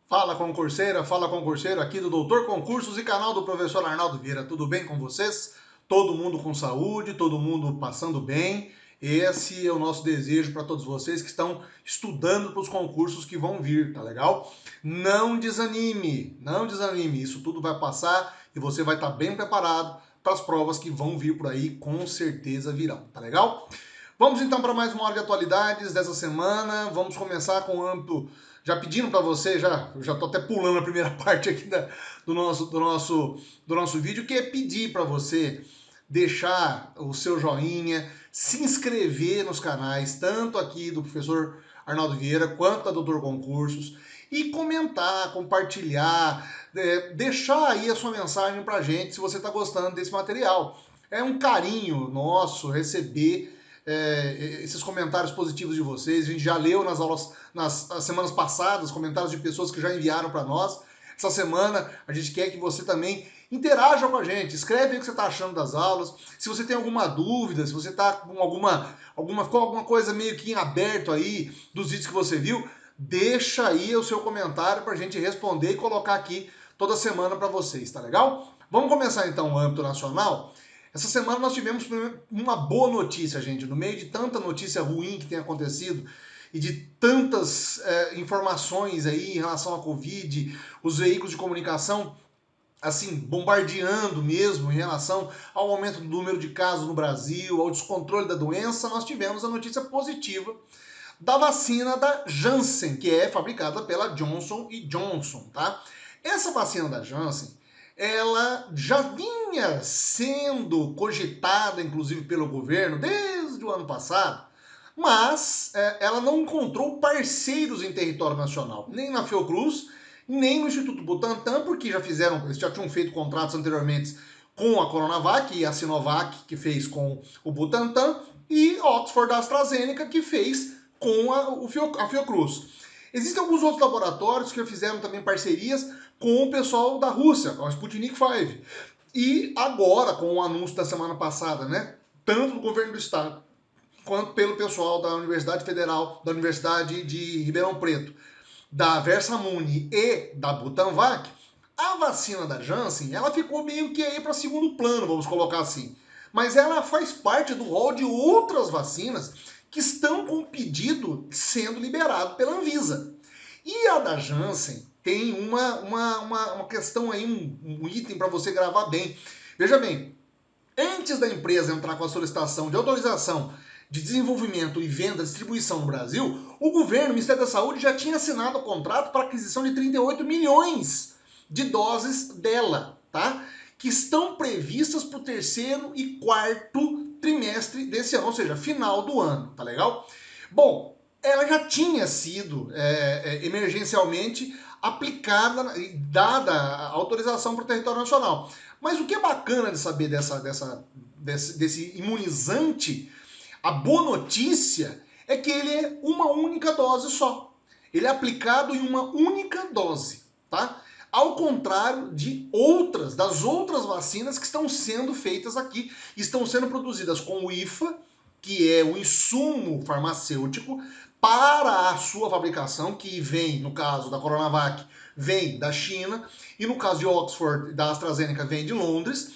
Fala concurseiro, aqui do Doutor Concursos e canal do professor Arnaldo Vieira. Tudo bem com vocês? Todo mundo com saúde, todo mundo passando bem. Esse é o nosso desejo para todos vocês que estão estudando para os concursos que vão vir, tá legal? Não desanime, não desanime. Isso tudo vai passar e você vai estar bem preparado para as provas que vão vir por aí, com certeza virão, tá legal? Vamos então para mais uma hora de atualidades dessa semana. Vamos começar com o âmbito. Já pedindo para você, eu já estou até pulando a primeira parte aqui do nosso vídeo, que é pedir para você deixar o seu joinha, se inscrever nos canais, tanto aqui do professor Arnaldo Vieira quanto da Doutor Concursos, e comentar, compartilhar, deixar aí a sua mensagem para a gente se você está gostando desse material. É um carinho nosso receber esses comentários positivos de vocês. A gente já leu nas aulas, nas semanas passadas, comentários de pessoas que já enviaram para nós. Essa semana a gente quer que você também interaja com a gente, escreve aí o que você está achando das aulas. Se você tem alguma dúvida, se você está com alguma coisa meio que em aberto aí dos vídeos que você viu, deixa aí o seu comentário para a gente responder e colocar aqui toda semana para vocês, tá legal? Vamos começar então o âmbito nacional. Essa semana nós tivemos uma boa notícia, gente. No meio de tanta notícia ruim que tem acontecido e de tantas informações aí em relação à Covid, os veículos de comunicação assim, bombardeando mesmo em relação ao aumento do número de casos no Brasil, ao descontrole da doença, nós tivemos a notícia positiva da vacina da Janssen, que é fabricada pela Johnson Johnson, tá? Essa vacina da Janssen, ela já vinha sendo cogitada, inclusive, pelo governo desde o ano passado, mas ela não encontrou parceiros em território nacional, nem na Fiocruz, nem no Instituto Butantan, porque eles já tinham feito contratos anteriormente com a Coronavac e a Sinovac, que fez com o Butantan, e Oxford AstraZeneca, que fez com a Fiocruz. Existem alguns outros laboratórios que fizeram também parcerias com o pessoal da Rússia, com a Sputnik V. E agora, com o anúncio da semana passada, né, tanto do governo do estado quanto pelo pessoal da Universidade Federal, da Universidade de Ribeirão Preto, da Versamune e da Butanvac, a vacina da Janssen, ela ficou meio que aí para segundo plano, vamos colocar assim. Mas ela faz parte do rol de outras vacinas que estão com o pedido sendo liberado pela Anvisa. E a da Janssen tem uma questão aí, um item para você gravar bem. Veja bem, antes da empresa entrar com a solicitação de autorização de desenvolvimento e venda, distribuição no Brasil, o governo, o Ministério da Saúde, já tinha assinado o contrato para aquisição de 38 milhões de doses dela, tá? Que estão previstas para o terceiro e quarto trimestre desse ano, ou seja, final do ano, tá legal? Bom, ela já tinha sido emergencialmente aplicada e dada a autorização para o território nacional. Mas o que é bacana de saber desse imunizante, a boa notícia é que ele é uma única dose só. Ele é aplicado em uma única dose, tá? Ao contrário das outras vacinas que estão sendo feitas aqui, estão sendo produzidas com o IFA, que é o insumo farmacêutico para a sua fabricação, que vem, no caso da Coronavac, vem da China, e no caso de Oxford, da AstraZeneca, vem de Londres.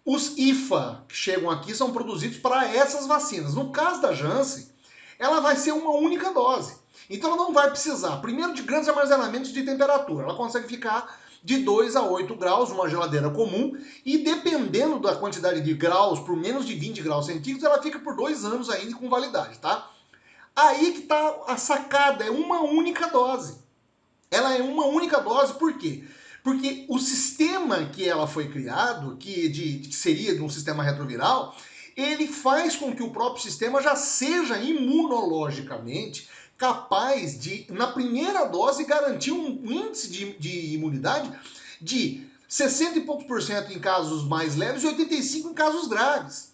Os IFA que chegam aqui são produzidos para essas vacinas. No caso da Janssen, ela vai ser uma única dose. Então ela não vai precisar, primeiro, de grandes armazenamentos de temperatura. Ela consegue ficar de 2 a 8 graus, uma geladeira comum, e dependendo da quantidade de graus, por menos de 20 graus centígrados, ela fica por 2 anos ainda com validade, tá? Aí que tá a sacada, é uma única dose. Ela é uma única dose, por quê? Porque o sistema que ela foi criado, que seria de um sistema retroviral, ele faz com que o próprio sistema já seja imunologicamente capaz de, na primeira dose, garantir um índice de imunidade de 60 e poucos por cento em casos mais leves e 85% em casos graves.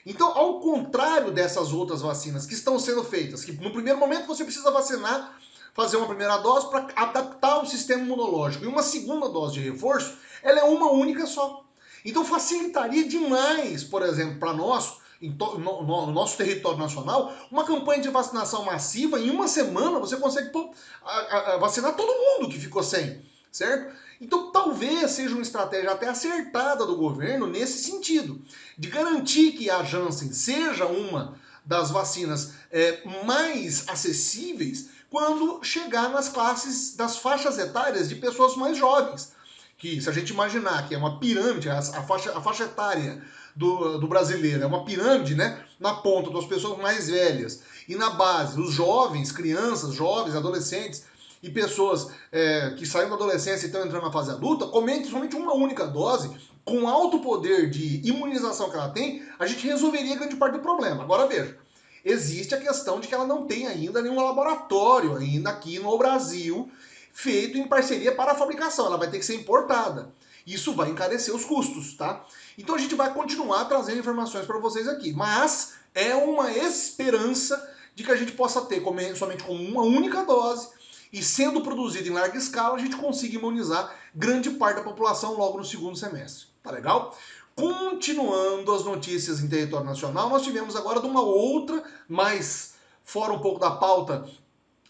Então, ao contrário dessas outras vacinas que estão sendo feitas, que no primeiro momento você precisa vacinar, fazer uma primeira dose para adaptar o sistema imunológico, e uma segunda dose de reforço, ela é uma única só. Então facilitaria demais, por exemplo, para nós, no nosso território nacional, uma campanha de vacinação massiva, em uma semana você consegue vacinar todo mundo que ficou sem, certo? Então talvez seja uma estratégia até acertada do governo nesse sentido, de garantir que a Janssen seja uma das vacinas mais acessíveis quando chegar nas classes, das faixas etárias de pessoas mais jovens. Que se a gente imaginar que é uma pirâmide, a faixa etária do brasileiro é uma pirâmide, né? Na ponta das pessoas mais velhas e na base, os jovens, crianças, jovens, adolescentes e pessoas que saíram da adolescência e estão entrando na fase adulta, comente somente uma única dose, com alto poder de imunização que ela tem, a gente resolveria grande parte do problema. Agora veja, existe a questão de que ela não tem ainda nenhum laboratório ainda aqui no Brasil feito em parceria para a fabricação, ela vai ter que ser importada. Isso vai encarecer os custos, tá? Então a gente vai continuar trazendo informações para vocês aqui, mas é uma esperança de que a gente possa ter somente com uma única dose e sendo produzido em larga escala, a gente consiga imunizar grande parte da população logo no segundo semestre. Tá legal? Continuando as notícias em território nacional, nós tivemos agora de uma outra, mais fora um pouco da pauta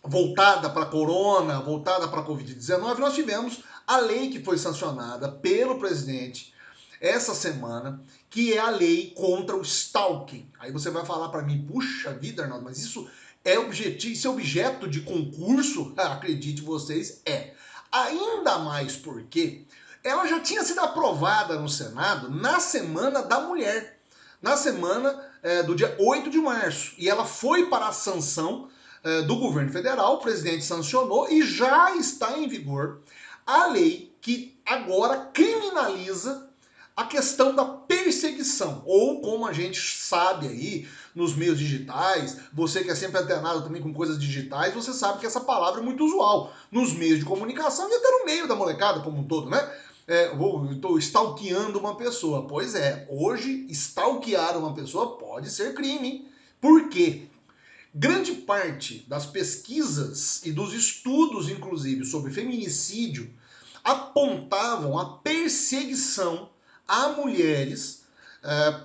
voltada para a corona, voltada para a Covid-19, nós tivemos a lei que foi sancionada pelo presidente essa semana, que é a lei contra o stalking. Aí você vai falar para mim, puxa vida, Arnaldo, mas isso é objeto de concurso? Acredite vocês, é. Ainda mais porque ela já tinha sido aprovada no Senado na Semana da Mulher, na semana do dia 8 de março. E ela foi para a sanção do governo federal, o presidente sancionou e já está em vigor a lei que agora criminaliza a questão da perseguição, ou como a gente sabe aí nos meios digitais, você que é sempre antenado também com coisas digitais, você sabe que essa palavra é muito usual nos meios de comunicação e até no meio da molecada como um todo, né? Estou stalkeando uma pessoa. Pois é, hoje stalkear uma pessoa pode ser crime. Por quê? Grande parte das pesquisas e dos estudos, inclusive, sobre feminicídio, apontavam a perseguição a mulheres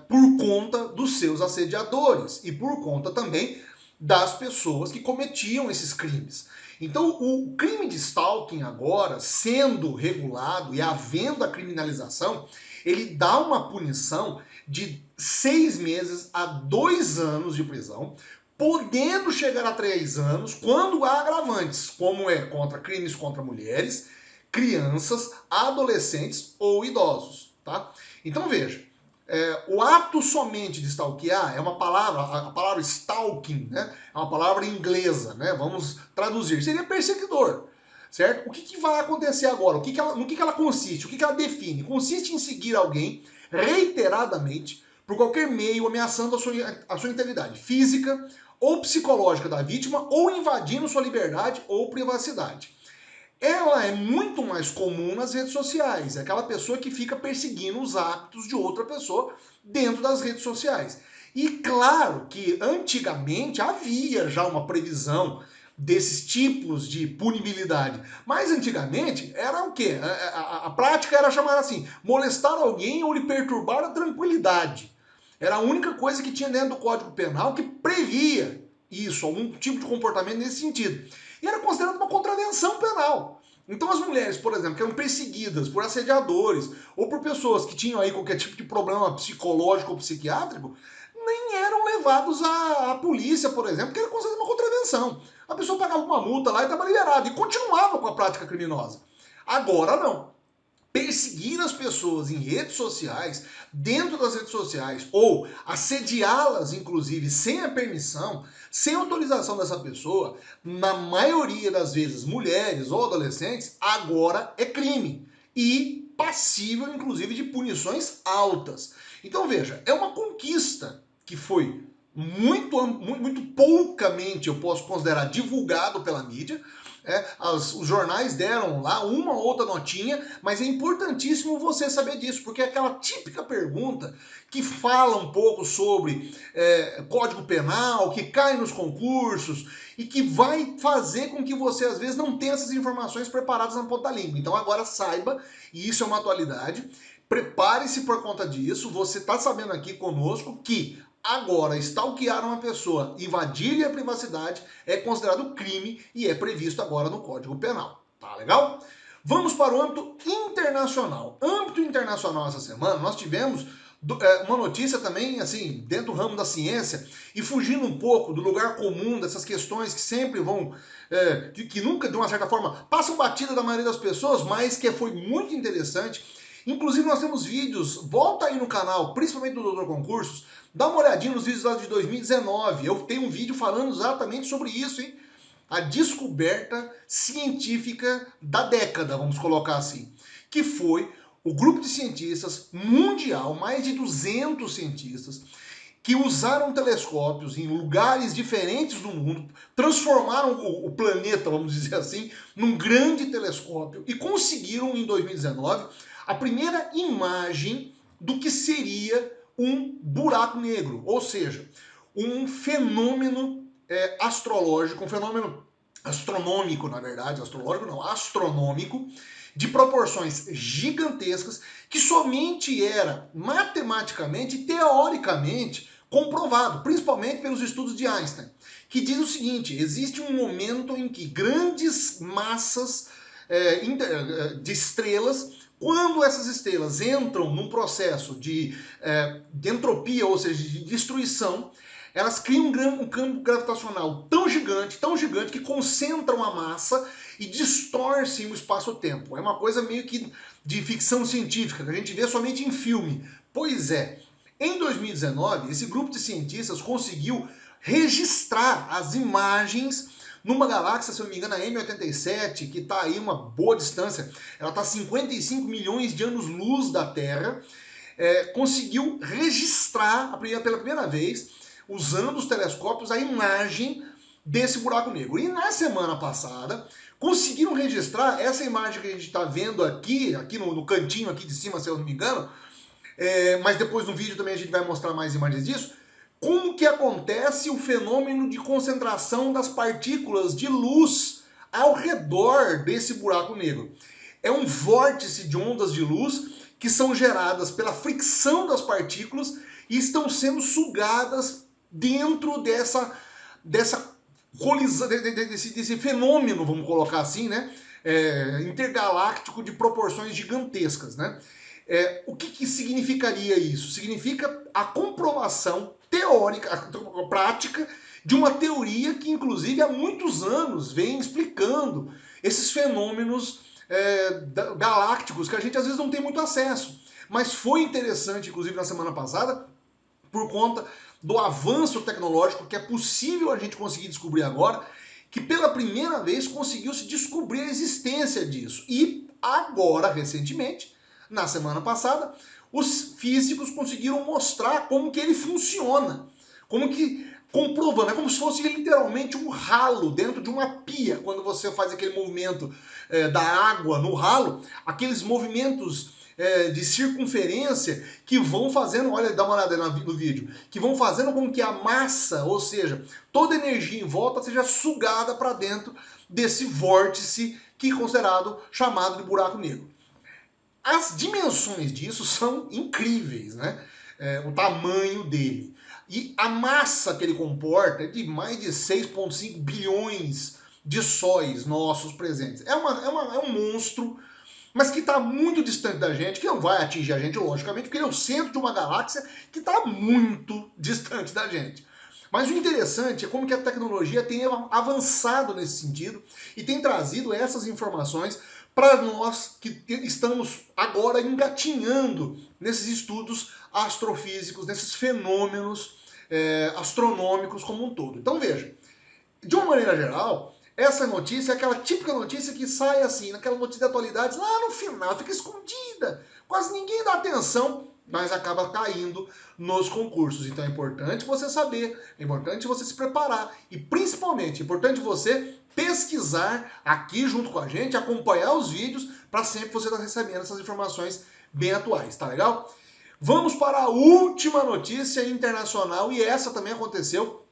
por conta dos seus assediadores e por conta também das pessoas que cometiam esses crimes. Então, o crime de stalking agora, sendo regulado e havendo a criminalização, ele dá uma punição de 6 meses a 2 anos de prisão, podendo chegar a 3 anos quando há agravantes, como é contra crimes contra mulheres, crianças, adolescentes ou idosos, tá? Então veja, o ato somente de stalkear é uma palavra, a palavra stalking, né? É uma palavra inglesa, né? Vamos traduzir, seria perseguidor, certo? O que vai acontecer agora? No que ela consiste? O que ela define? Consiste em seguir alguém reiteradamente por qualquer meio ameaçando a sua integridade física ou psicológica da vítima ou invadindo sua liberdade ou privacidade. Ela é muito mais comum nas redes sociais. É aquela pessoa que fica perseguindo os hábitos de outra pessoa dentro das redes sociais. E claro que antigamente havia já uma previsão desses tipos de punibilidade. Mas antigamente era o quê? A prática era chamada assim, molestar alguém ou lhe perturbar a tranquilidade. Era a única coisa que tinha dentro do Código Penal que previa isso, algum tipo de comportamento nesse sentido. E era considerado uma contravenção penal. Então as mulheres, por exemplo, que eram perseguidas por assediadores ou por pessoas que tinham aí qualquer tipo de problema psicológico ou psiquiátrico, nem eram levados à polícia, por exemplo, que era considerado uma contravenção. A pessoa pagava uma multa lá e estava liberada e continuava com a prática criminosa. Agora não. Perseguir as pessoas em redes sociais, dentro das redes sociais, ou assediá-las, inclusive, sem a permissão, sem autorização dessa pessoa, na maioria das vezes mulheres ou adolescentes, agora é crime. E passível, inclusive, de punições altas. Então, veja, é uma conquista que foi muito poucamente, eu posso considerar, divulgado pela mídia. Os jornais deram lá uma ou outra notinha, mas é importantíssimo você saber disso, porque é aquela típica pergunta que fala um pouco sobre Código Penal, que cai nos concursos e que vai fazer com que você às vezes não tenha essas informações preparadas na ponta da língua. Então agora saiba, e isso é uma atualidade, prepare-se por conta disso, você está sabendo aqui conosco que Agora, stalkear uma pessoa, invadir-lhe a privacidade, é considerado crime e é previsto agora no Código Penal. Tá legal? Vamos para o âmbito internacional. Âmbito internacional essa semana, nós tivemos uma notícia também, assim, dentro do ramo da ciência, e fugindo um pouco do lugar comum, dessas questões que sempre vão, que nunca, de uma certa forma, passam batida da maioria das pessoas, mas que foi muito interessante. Inclusive nós temos vídeos, volta aí no canal, principalmente do Doutor Concursos, dá uma olhadinha nos vídeos lá de 2019, eu tenho um vídeo falando exatamente sobre isso, hein? A descoberta científica da década, vamos colocar assim, que foi o grupo de cientistas mundial, mais de 200 cientistas, que usaram telescópios em lugares diferentes do mundo, transformaram o planeta, vamos dizer assim, num grande telescópio e conseguiram, em 2019, a primeira imagem do que seria um buraco negro, ou seja, um fenômeno astrológico, um fenômeno astronômico, na verdade, astrológico não, astronômico, de proporções gigantescas, que somente era matematicamente e teoricamente comprovado, principalmente pelos estudos de Einstein, que diz o seguinte: existe um momento em que grandes massas de estrelas, quando essas estrelas entram num processo de entropia, ou seja, de destruição, elas criam um campo gravitacional tão gigante, que concentram a massa e distorcem o espaço-tempo. É uma coisa meio que de ficção científica, que a gente vê somente em filme. Pois é, em 2019, esse grupo de cientistas conseguiu registrar as imagens numa galáxia, se eu não me engano, a M87, que está aí uma boa distância, ela está a 55 milhões de anos-luz da Terra, conseguiu registrar pela primeira vez, usando os telescópios, a imagem desse buraco negro. E na semana passada, conseguiram registrar essa imagem que a gente está vendo aqui no cantinho aqui de cima, se eu não me engano, mas depois no vídeo também a gente vai mostrar mais imagens disso, como que acontece o fenômeno de concentração das partículas de luz ao redor desse buraco negro. É um vórtice de ondas de luz que são geradas pela fricção das partículas e estão sendo sugadas dentro dessa colisão, desse fenômeno, vamos colocar assim, né? Intergaláctico de proporções gigantescas, né? O que significaria isso? Significa a comprovação teórica, prática, de uma teoria que, inclusive, há muitos anos vem explicando esses fenômenos galácticos que a gente às vezes não tem muito acesso. Mas foi interessante, inclusive, na semana passada, por conta do avanço tecnológico que é possível a gente conseguir descobrir agora, que pela primeira vez conseguiu-se descobrir a existência disso. E agora, recentemente, na semana passada, os físicos conseguiram mostrar como que ele funciona. Como que, comprovando, é como se fosse literalmente um ralo dentro de uma pia. Quando você faz aquele movimento da água no ralo, aqueles movimentos de circunferência que vão fazendo, olha, dá uma olhada no vídeo, que vão fazendo com que a massa, ou seja, toda a energia em volta seja sugada para dentro desse vórtice que é considerado, chamado de buraco negro. As dimensões disso são incríveis, né? O tamanho dele. E a massa que ele comporta é de mais de 6,5 bilhões de sóis nossos presentes. É um monstro, mas que está muito distante da gente, que não vai atingir a gente, logicamente, porque ele é o centro de uma galáxia que está muito distante da gente. Mas o interessante é como que a tecnologia tem avançado nesse sentido e tem trazido essas informações para nós que estamos agora engatinhando nesses estudos astrofísicos, nesses fenômenos astronômicos como um todo. Então veja, de uma maneira geral, essa notícia é aquela típica notícia que sai assim, naquela notícia de atualidades, lá no final, fica escondida, quase ninguém dá atenção, mas acaba caindo nos concursos. Então é importante você saber, é importante você se preparar e principalmente é importante você pesquisar aqui junto com a gente, acompanhar os vídeos para sempre você estar recebendo essas informações bem atuais, tá legal? Vamos para a última notícia internacional e essa também aconteceu.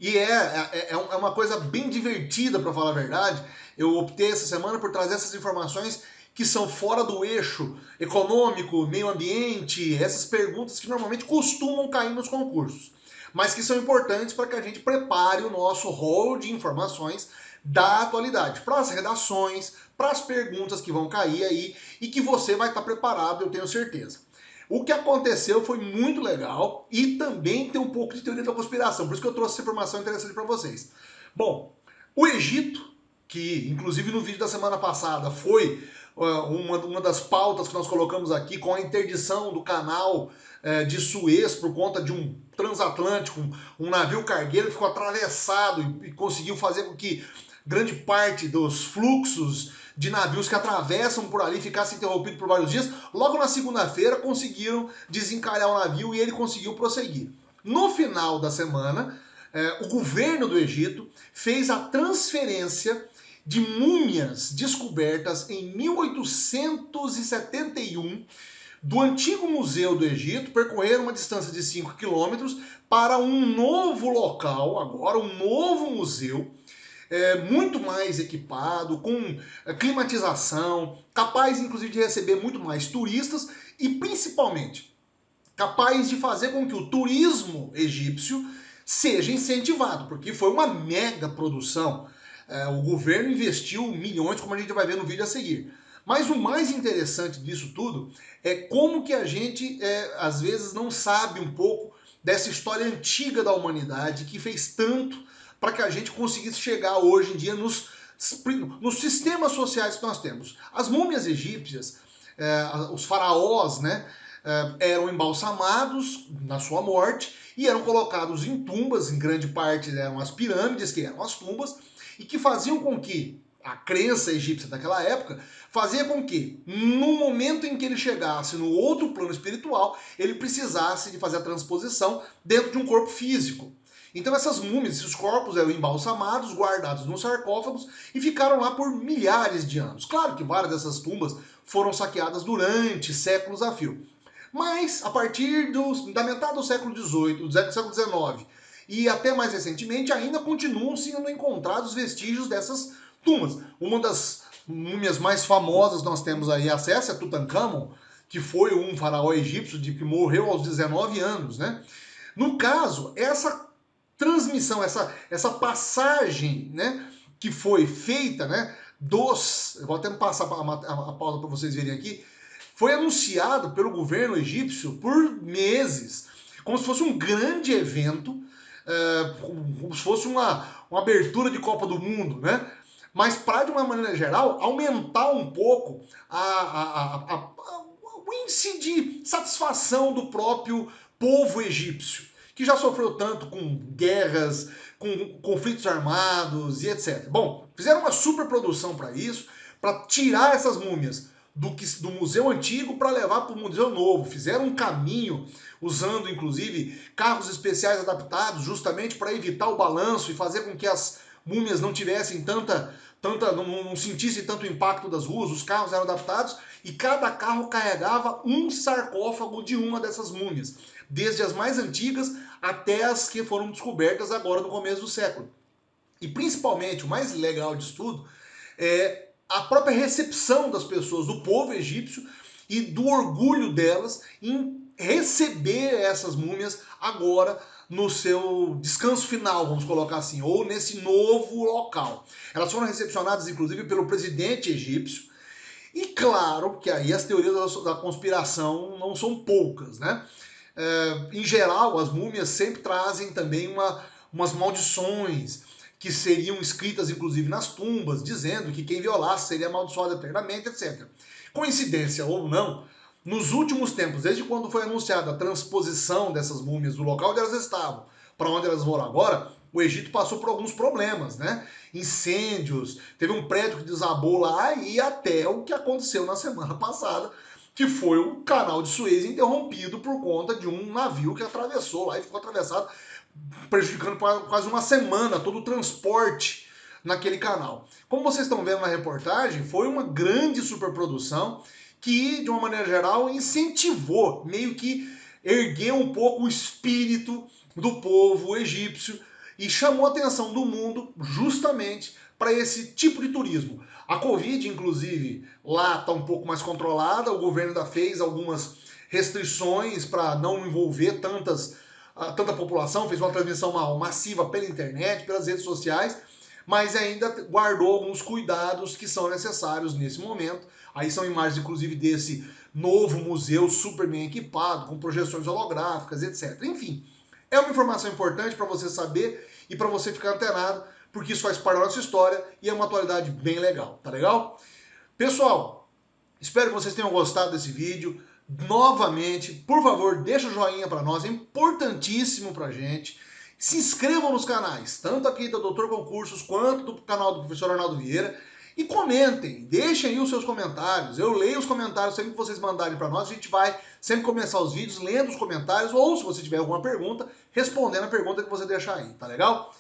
E é uma coisa bem divertida, para falar a verdade. Eu optei essa semana por trazer essas informações que são fora do eixo econômico, meio ambiente, essas perguntas que normalmente costumam cair nos concursos, mas que são importantes para que a gente prepare o nosso rol de informações da atualidade, para as redações, para as perguntas que vão cair aí e que você vai estar preparado, eu tenho certeza. O que aconteceu foi muito legal e também tem um pouco de teoria da conspiração, por isso que eu trouxe essa informação interessante para vocês. Bom, o Egito, que inclusive no vídeo da semana passada foi uma das pautas que nós colocamos aqui com a interdição do canal de Suez por conta de um transatlântico, um navio cargueiro que ficou atravessado e conseguiu fazer com que grande parte dos fluxos de navios que atravessam por ali ficasse interrompido por vários dias. Logo na segunda-feira conseguiram desencalhar o navio e ele conseguiu prosseguir. No final da semana, o governo do Egito fez a transferência de múmias descobertas em 1871 do antigo museu do Egito, percorreram uma distância de 5 quilômetros para um novo local, agora um novo museu, muito mais equipado, com climatização, capaz inclusive de receber muito mais turistas e principalmente capaz de fazer com que o turismo egípcio seja incentivado, porque foi uma mega produção. O governo investiu milhões, como a gente vai ver no vídeo a seguir. Mas o mais interessante disso tudo é como que a gente, às vezes, não sabe um pouco dessa história antiga da humanidade que fez tanto para que a gente conseguisse chegar hoje em dia nos sistemas sociais que nós temos. As múmias egípcias, os faraós, né, eram embalsamados na sua morte e eram colocados em tumbas, em grande parte eram as pirâmides, que eram as tumbas, e que faziam com que a crença egípcia daquela época fazia com que, no momento em que ele chegasse no outro plano espiritual, ele precisasse de fazer a transposição dentro de um corpo físico. Então essas múmias, esses corpos eram embalsamados, guardados nos sarcófagos e ficaram lá por milhares de anos. Claro que várias dessas tumbas foram saqueadas durante séculos a fio. Mas, a partir da metade do século XVIII, do século XIX e até mais recentemente, ainda continuam sendo encontrados vestígios dessas tumbas. Uma das múmias mais famosas que nós temos aí acesso é Tutankhamon, que foi um faraó egípcio que morreu aos 19 anos, né? No caso, essa transmissão, essa passagem, né, que foi feita, né, eu vou até passar a pausa para vocês verem aqui, foi anunciado pelo governo egípcio por meses, como se fosse um grande evento, como se fosse uma abertura de Copa do Mundo, né? Mas para, de uma maneira geral, aumentar um pouco o índice de satisfação do próprio povo egípcio, que já sofreu tanto com guerras, com conflitos armados e etc. Bom, fizeram uma superprodução para isso, para tirar essas múmias do museu antigo para levar para o museu novo. Fizeram um caminho usando, inclusive, carros especiais adaptados justamente para evitar o balanço e fazer com que as múmias não tivessem não sentissem tanto impacto das ruas. Os carros eram adaptados e cada carro carregava um sarcófago de uma dessas múmias, desde as mais antigas até as que foram descobertas agora no começo do século. E principalmente, o mais legal disso tudo é a própria recepção das pessoas, do povo egípcio e do orgulho delas em receber essas múmias agora no seu descanso final, vamos colocar assim, ou nesse novo local. Elas foram recepcionadas, inclusive, pelo presidente egípcio. E claro que aí as teorias da conspiração não são poucas, né? Em geral, as múmias sempre trazem também umas maldições que seriam escritas, inclusive, nas tumbas, dizendo que quem violasse seria amaldiçoado eternamente, etc. Coincidência ou não, nos últimos tempos, desde quando foi anunciada a transposição dessas múmias do local onde elas estavam para onde elas vão agora, o Egito passou por alguns problemas, né? Incêndios, teve um prédio que desabou lá e até o que aconteceu na semana passada, que foi o canal de Suez interrompido por conta de um navio que atravessou lá e ficou atravessado, prejudicando por quase uma semana todo o transporte naquele canal. Como vocês estão vendo na reportagem, foi uma grande superprodução que, de uma maneira geral, incentivou, meio que ergueu um pouco o espírito do povo egípcio e chamou a atenção do mundo justamente para esse tipo de turismo. A Covid, inclusive, lá está um pouco mais controlada, o governo ainda fez algumas restrições para não envolver tanta população, fez uma transmissão massiva pela internet, pelas redes sociais, mas ainda guardou alguns cuidados que são necessários nesse momento. Aí são imagens, inclusive, desse novo museu super bem equipado, com projeções holográficas, etc. Enfim, é uma informação importante para você saber e para você ficar antenado, porque isso faz parte da nossa história e é uma atualidade bem legal, tá legal? Pessoal, espero que vocês tenham gostado desse vídeo. Novamente, por favor, deixa o joinha para nós, é importantíssimo para a gente. Se inscrevam nos canais, tanto aqui do Doutor Concursos quanto do canal do Professor Arnaldo Vieira. E comentem, deixem aí os seus comentários. Eu leio os comentários sempre que vocês mandarem para nós. A gente vai sempre começar os vídeos lendo os comentários, ou se você tiver alguma pergunta, respondendo a pergunta que você deixar aí, tá legal?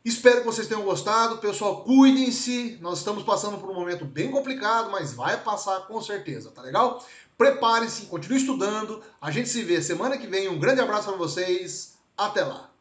Espero que vocês tenham gostado. Pessoal, cuidem-se. Nós estamos passando por um momento bem complicado, mas vai passar com certeza, tá legal? Preparem-se, continuem estudando. A gente se vê semana que vem. Um grande abraço para vocês. Até lá.